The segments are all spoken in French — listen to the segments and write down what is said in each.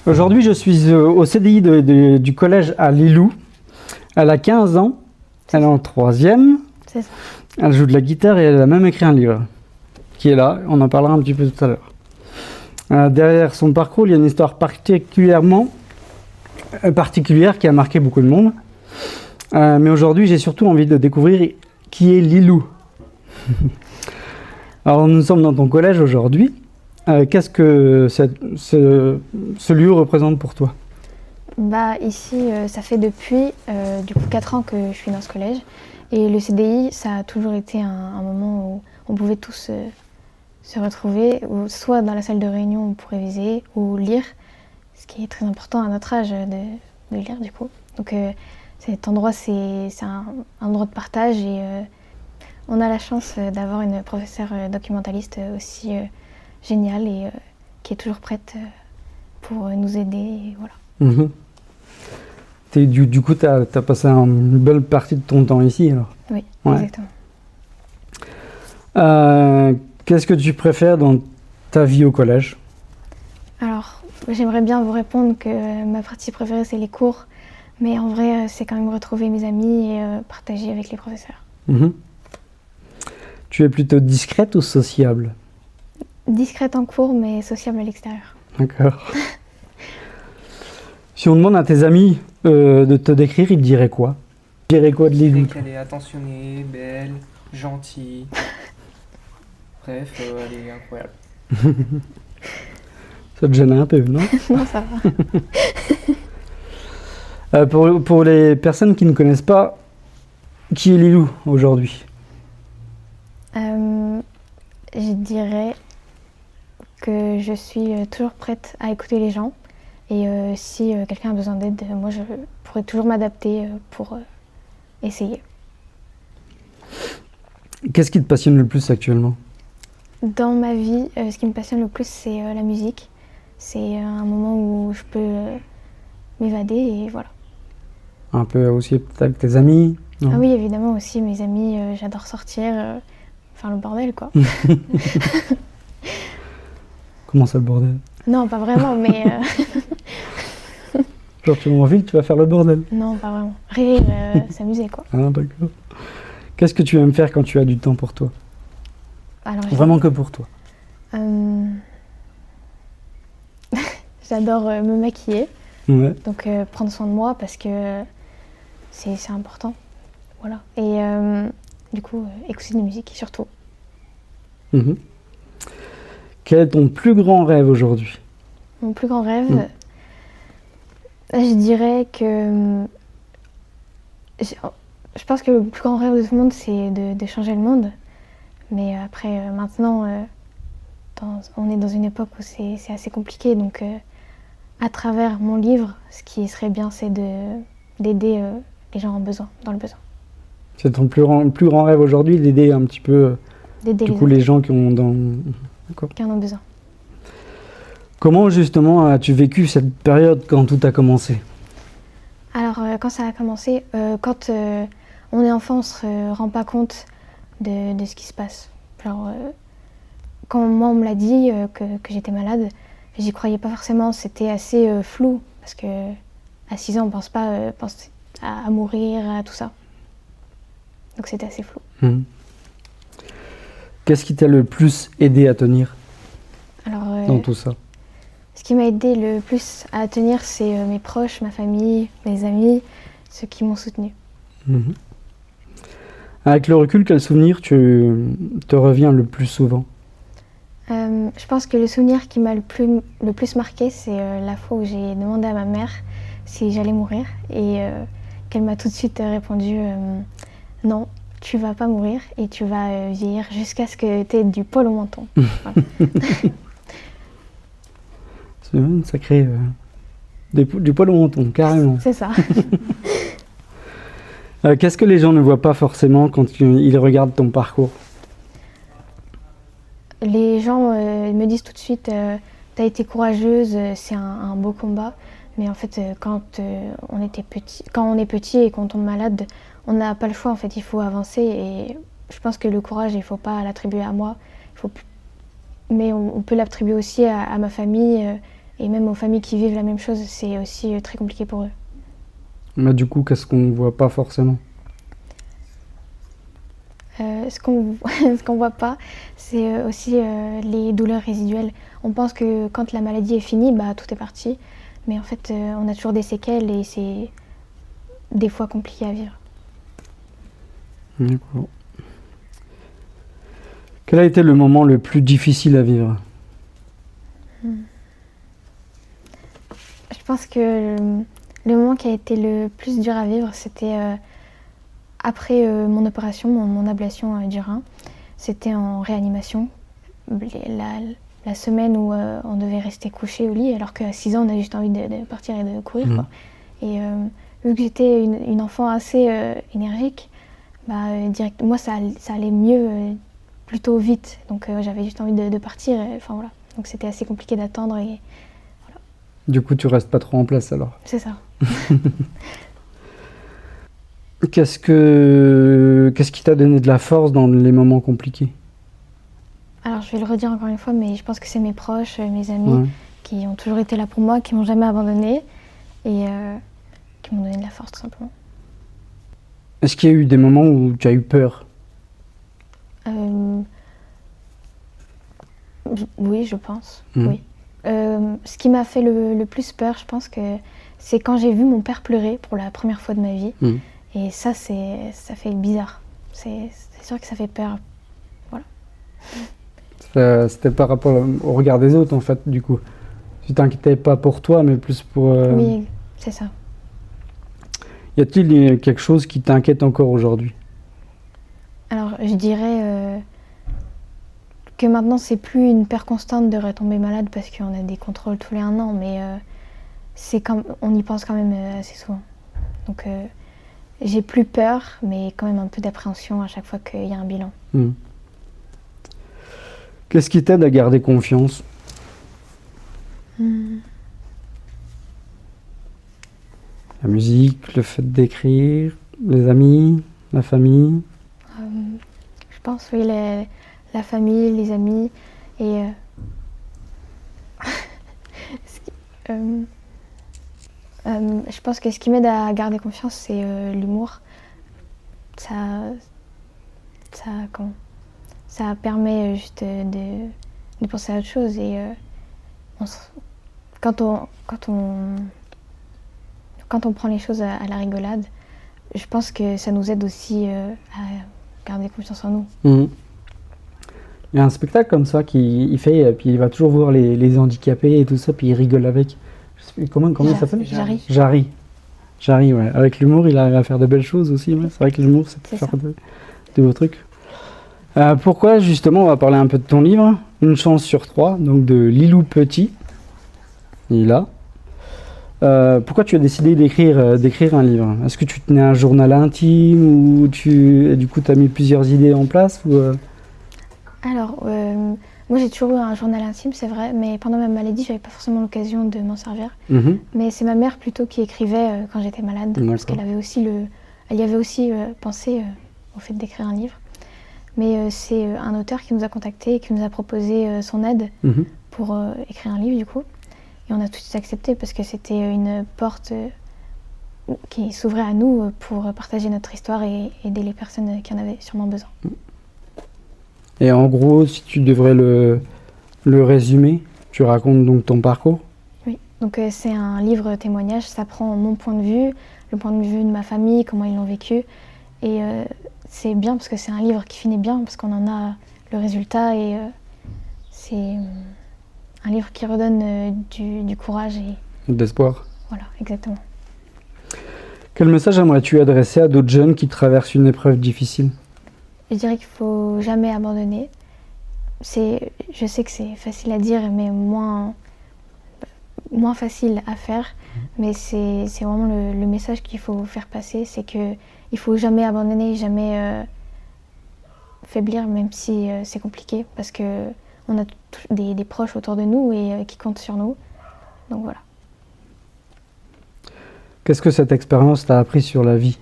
Aujourd'hui, je suis au CDI du collège à Lilou. Elle a 15 ans, elle est en 3e. C'est ça. Elle joue de la guitare et elle a même écrit un livre qui est là. On en parlera un petit peu tout à l'heure. Derrière son parcours, il y a une histoire particulière qui a marqué beaucoup de monde. Mais aujourd'hui, j'ai surtout envie de découvrir qui est Lilou. Alors, nous sommes dans ton collège aujourd'hui. Qu'est-ce que ce lieu représente pour toi? Ici, ça fait depuis 4 ans que je suis dans ce collège. Et le CDI, ça a toujours été un moment où on pouvait tous se retrouver, ou soit dans la salle de réunion pour réviser ou lire, ce qui est très important à notre âge de lire du coup. Donc cet endroit, c'est un endroit de partage et on a la chance d'avoir une professeure documentaliste aussi géniale et qui est toujours prête pour nous aider. Et voilà. Mmh. Du coup, tu as passé une belle partie de ton temps ici alors? Oui, ouais. Exactement. Qu'est-ce que tu préfères dans ta vie au collège? Alors, j'aimerais bien vous répondre que ma partie préférée, c'est les cours. Mais en vrai, c'est quand même retrouver mes amis et partager avec les professeurs. Mmh. Tu es plutôt discrète ou sociable? Discrète en cours, mais sociable à l'extérieur. D'accord. Si on demande à tes amis de te décrire, ils te diraient quoi? Ils diraient quoi de Lilou? qu'elle est attentionnée, belle, gentille. Bref, elle est incroyable. Ça te gêne un peu, non? Non, ça va. Pour les personnes qui ne connaissent pas, qui est Lilou aujourd'hui? Je dirais que je suis toujours prête à écouter les gens. Et si quelqu'un a besoin d'aide, moi je pourrais toujours m'adapter pour essayer. Qu'est-ce qui te passionne le plus actuellement? Dans ma vie, ce qui me passionne le plus, c'est la musique. C'est un moment où je peux m'évader et voilà. Un peu aussi peut-être avec tes amis? Non? Ah oui, évidemment aussi, mes amis, j'adore sortir, faire le bordel quoi. Comment ça le bordel? Non, pas vraiment, mais... Genre tu vas en ville, tu vas faire le bordel? Non, pas vraiment. Rire, s'amuser quoi. Ah d'accord. Qu'est-ce que tu aimes faire quand tu as du temps pour toi? Alors, Vraiment que pour toi? J'adore me maquiller, Ouais. donc prendre soin de moi parce que c'est important. Voilà. Et du coup, écouter de la musique surtout. Mmh. Quel est ton plus grand rêve aujourd'hui? Mon plus grand rêve, je dirais que... Je pense que le plus grand rêve de tout le monde, c'est de changer le monde. Mais après, maintenant, on est dans une époque où c'est assez compliqué. Donc, à travers mon livre, ce qui serait bien, c'est d'aider les gens dans le besoin. C'est ton plus grand rêve aujourd'hui, d'aider un petit peu D'aider du coup les gens qui ont qui en ont besoin. Comment justement as-tu vécu cette période quand tout a commencé? Alors, quand ça a commencé, quand on est enfant, on ne se rend pas compte de ce qui se passe. Genre, quand moi on me l'a dit que j'étais malade, j'y croyais pas forcément, c'était assez flou, parce que à 6 ans on pense pas à mourir, à tout ça. Donc c'était assez flou. Mmh. Qu'est-ce qui t'a le plus aidé à tenir Alors, dans tout ça? ce qui m'a aidé le plus à tenir, c'est mes proches, ma famille, mes amis, ceux qui m'ont soutenue. Mmh. Avec le recul, quel souvenir te revient le plus souvent? Je pense que le souvenir qui m'a le plus marqué, c'est la fois où j'ai demandé à ma mère si j'allais mourir et qu'elle m'a tout de suite répondu non, tu vas pas mourir et tu vas vieillir jusqu'à ce que tu aies du poil au menton. Voilà. C'est une sacrée... du poil au menton, carrément. C'est ça. Qu'est-ce que les gens ne voient pas forcément quand ils regardent ton parcours? Les gens me disent tout de suite t'as été courageuse, c'est un beau combat. Mais en fait, quand on est petit et qu'on tombe malade, on n'a pas le choix. En fait, il faut avancer. Et je pense que le courage, il ne faut pas l'attribuer à moi. Mais on peut l'attribuer aussi à ma famille Et même aux familles qui vivent la même chose, c'est aussi très compliqué pour eux. Mais du coup, qu'est-ce qu'on ne voit pas forcément? Ce qu'on ce qu'on voit pas, c'est aussi les douleurs résiduelles. On pense que quand la maladie est finie, bah, tout est parti. Mais en fait, on a toujours des séquelles et c'est des fois compliqué à vivre. D'accord. Quel a été le moment le plus difficile à vivre? Je pense que le moment qui a été le plus dur à vivre, c'était après mon opération, mon ablation du rein. C'était en réanimation. La semaine où on devait rester couché au lit, alors qu'à 6 ans, on a juste envie de partir et de courir, quoi. Et vu que j'étais une enfant assez énergique, bah, direct, moi, ça allait mieux plutôt vite. Donc j'avais juste envie de partir. Enfin, voilà. Donc c'était assez compliqué d'attendre. Et Du coup, tu restes pas trop en place alors. c'est ça. Qu'est-ce qui t'a donné de la force dans les moments compliqués? Alors je vais le redire encore une fois, mais je pense que c'est mes proches, mes amis, Ouais. qui ont toujours été là pour moi, qui m'ont jamais abandonnée et qui m'ont donné de la force tout simplement. Est-ce qu'il y a eu des moments où tu as eu peur? Oui, je pense. Mhm. Oui. Ce qui m'a fait le plus peur, je pense que c'est quand j'ai vu mon père pleurer pour la première fois de ma vie. Mhm. Et ça fait bizarre. C'est sûr que ça fait peur. C'était par rapport au regard des autres en fait, du coup. Tu t'inquiétais pas pour toi, mais plus pour... Oui, c'est ça. Y a-t-il quelque chose qui t'inquiète encore aujourd'hui? Alors, je dirais que maintenant, c'est plus une peur constante de retomber malade parce qu'on a des contrôles tous les 1 an, mais on y pense quand même assez souvent. Donc, j'ai plus peur, mais quand même un peu d'appréhension à chaque fois qu'il y a un bilan. Mhm. Qu'est-ce qui t'aide à garder confiance? La musique, le fait d'écrire, les amis, la famille. Je pense, oui, la famille, les amis et je pense que ce qui m'aide à garder confiance, c'est l'humour. Ça permet juste de penser à autre chose et quand on prend les choses à la rigolade, je pense que ça nous aide aussi à garder confiance en nous. Mhm. Il y a un spectacle comme ça qu'il fait, et puis il va toujours voir les handicapés et tout ça, puis il rigole avec. Je sais plus, comment il s'appelle? Jarry. Jarry, ouais. Avec l'humour, il arrive à faire de belles choses aussi. Ouais. C'est vrai que l'humour, c'est C'est faire ça. de beaux trucs. Pourquoi, justement, on va parler un peu de ton livre, Une chance sur 3, donc de Lilou Petit. Il est là. Pourquoi tu as décidé d'écrire un livre? Est-ce que tu tenais un journal intime ou du coup, tu as mis plusieurs idées en place ou, Alors, moi j'ai toujours eu un journal intime, c'est vrai, mais pendant ma maladie, j'avais pas forcément l'occasion de m'en servir. Mhm. Mais c'est ma mère plutôt qui écrivait quand j'étais malade, parce qu'elle avait aussi elle y avait aussi pensé au fait d'écrire un livre. Mais c'est un auteur qui nous a contactés et qui nous a proposé son aide Mhm. pour écrire un livre du coup. Et on a tout de suite accepté parce que c'était une porte qui s'ouvrait à nous pour partager notre histoire et aider les personnes qui en avaient sûrement besoin. Et en gros, si tu devrais le résumer, tu racontes donc ton parcours? Oui, donc c'est un livre témoignage, ça prend mon point de vue, le point de vue de ma famille, comment ils l'ont vécu. Et c'est bien parce que c'est un livre qui finit bien, parce qu'on en a le résultat et c'est un livre qui redonne du courage et D'espoir. voilà, exactement. Quel message aimerais-tu adresser à d'autres jeunes qui traversent une épreuve difficile? Je dirais qu'il faut jamais abandonner. Je sais que c'est facile à dire, mais moins facile à faire. Mais c'est vraiment le message qu'il faut faire passer, c'est qu'il ne faut jamais abandonner, jamais faiblir, même si c'est compliqué, parce qu'on a des proches autour de nous et qui comptent sur nous. Donc voilà. Qu'est-ce que cette expérience t'a appris sur la vie?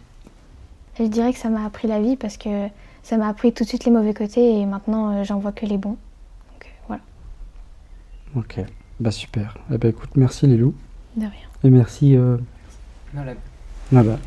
Je dirais que ça m'a appris la vie parce que ça m'a appris tout de suite les mauvais côtés et maintenant j'en vois que les bons. Donc voilà. Ok. Bah super. Eh ben écoute, merci Lilou. De rien. Et merci Non, la Nada.